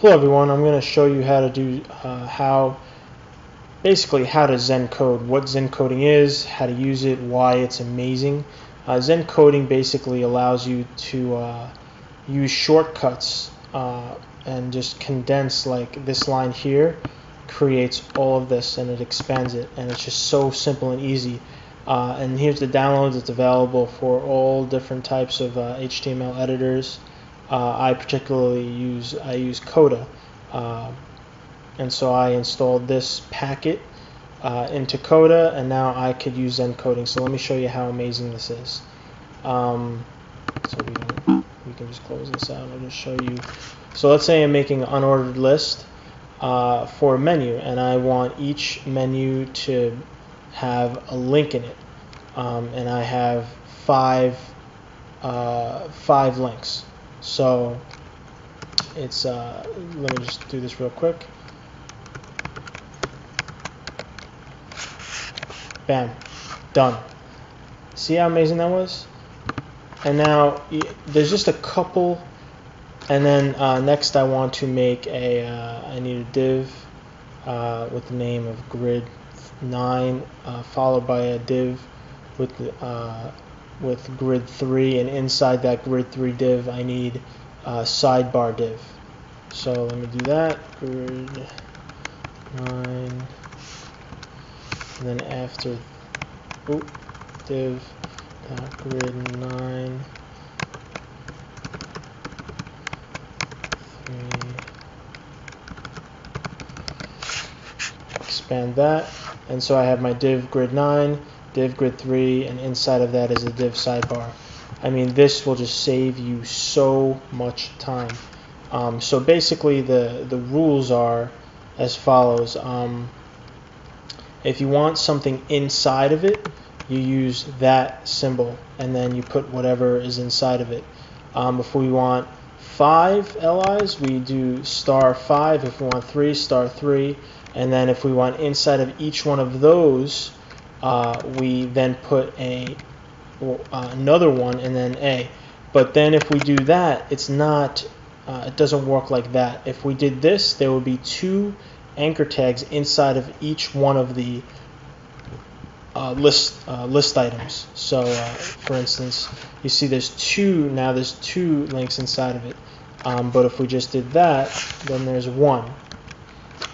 Hello everyone, I'm going to show you how to do basically how to Zen code, what Zen coding is, how to use it, why it's amazing. Zen coding basically allows you to use shortcuts and just condense, like this line here creates all of this and it expands it, and it's just so simple and easy. And here's the downloads. It's available for all different types of HTML editors. I particularly use Coda, and so I installed this packet into Coda, and now I could use Zen coding. So let me show you how amazing this is. So we can just close this out. I'll just show you. So let's say I'm making an unordered list for a menu, and I want each menu to have a link in it, and I have five links. So it's let me just do this real quick. Bam, done. See how amazing that was? And now there's just a couple, and then next I want to make I need a div with the name of grid9 followed by a div with grid3, and inside that grid3 div I need a sidebar div. So let me do that, grid9, and then after div grid9 expand that, and so I have my div grid9, div grid3, and inside of that is a div sidebar. I mean, this will just save you so much time. So basically the rules are as follows. If you want something inside of it, you use that symbol and then you put whatever is inside of it. If we want 5 LIs, we do *5. If we want 3, *3. And then if we want inside of each one of those, we then put another one and then A. But then if we do that, it's not, it doesn't work like that. If we did this, there would be 2 anchor tags inside of each one of the list items. So for instance, you see there's 2, now there's 2 links inside of it. But if we just did that, then there's 1.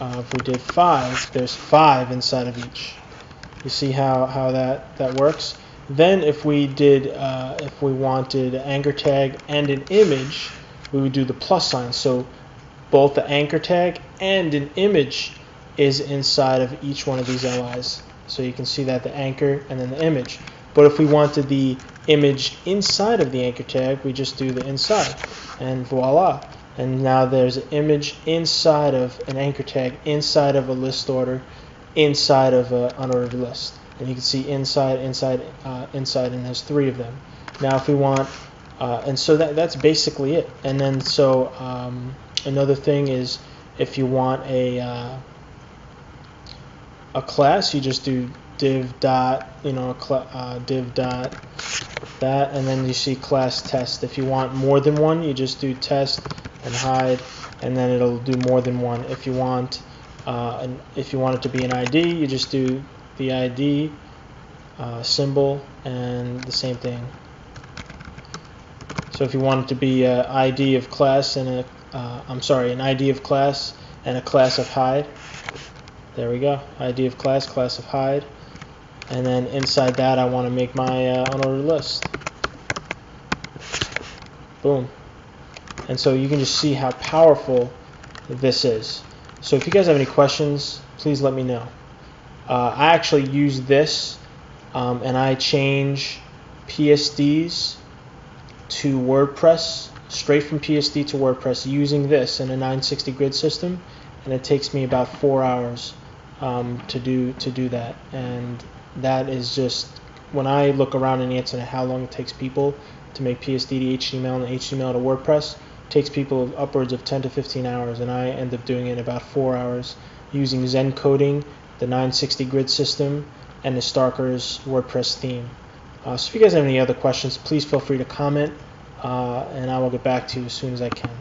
If we did 5, there's 5 inside of each. You see how that works? Then if we did, if we wanted an anchor tag and an image, we would do the plus sign. So both the anchor tag and an image is inside of each one of these LIs. So you can see that the anchor and then the image. But if we wanted the image inside of the anchor tag, we just do the inside, and voila. And now there's an image inside of an anchor tag, inside of a list order, inside of an unordered list. And you can see inside, inside, inside, and there's 3 of them. Now if we want, and so that's basically it. And then so another thing is, if you want a class, you just do div dot, div dot that, and then you see class test. If you want more than one, you just do test and hide, and then it'll do more than one. If you want it to be an ID, you just do the ID symbol and the same thing. So if you want it to be an ID of class and an ID of class and a class of hide, there we go, ID of class, class of hide, and then inside that I want to make my unordered list. Boom. And so you can just see how powerful this is. So if you guys have any questions, please let me know. I actually use this and I change PSDs to WordPress, straight from PSD to WordPress, using this in a 960 grid system, and it takes me about 4 hours to do that. And that is just, when I look around on the internet how long it takes people to make PSD to HTML and HTML to WordPress, it takes people upwards of 10 to 15 hours, and I end up doing it in about 4 hours using Zen coding, the 960 grid system, and the Starker's WordPress theme. So if you guys have any other questions, please feel free to comment, and I will get back to you as soon as I can.